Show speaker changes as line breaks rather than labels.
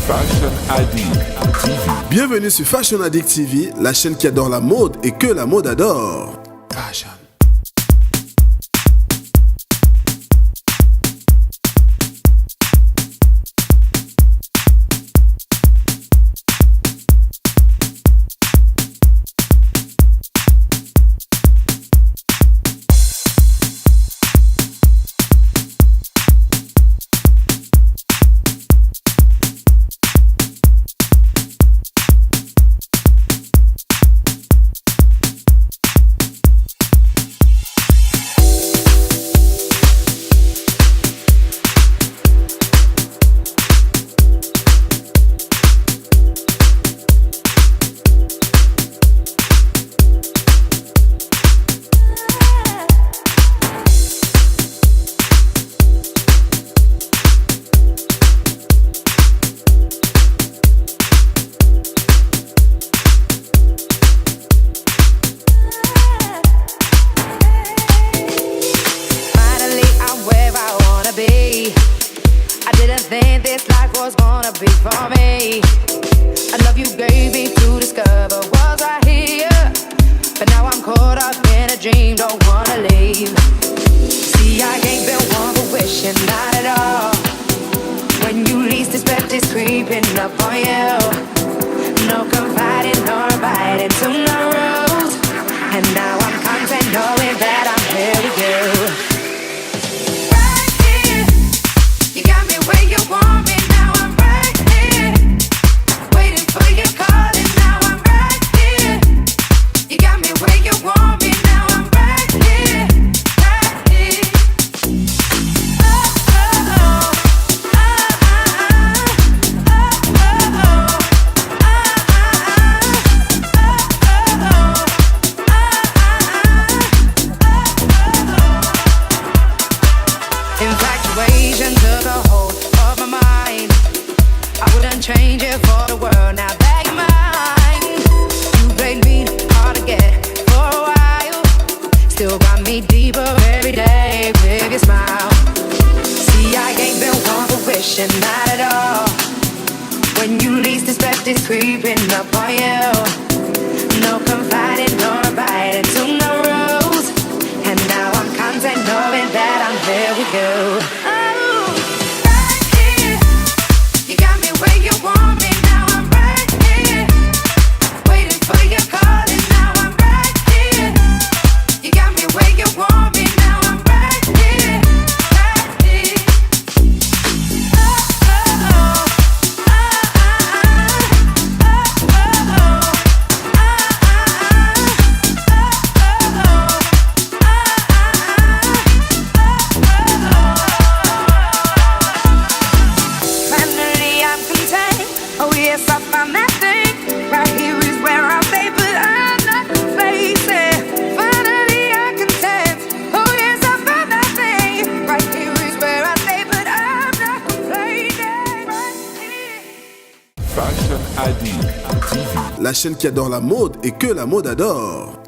Fashion Addict TV.
Bienvenue sur Fashion Addict TV, la chaîne qui adore la mode et que la mode adore. Fashion.
I didn't think this life was gonna be for me. I love you gave me to discover was right here, but now I'm caught up in a dream, don't wanna leave. See, I ain't been one for wishing, not at all. When you least expect it's creeping up on you. No confiding nor abiding to no rules, and now I'm content knowing that I'm here with you. Infatuation took a hold of my mind. I wouldn't change it for the world, now that you're mine. You played me hard to get for a while, still got me deeper every day with your smile. See, I ain't been one for wishing, not at all. When you least expect it's creeping up on you. No confiding nor abiding to no rules, and now I'm content knowing that I'm here with you. Oh yes, I found that thing. Right here is where I stay, but I'm not complacent. Finally I'm content. Oh yes, I found that thing. Right here is where I stay, but I'm not complaining.
Fashion Addict TV.
La chaîne qui adore la mode et que la mode adore.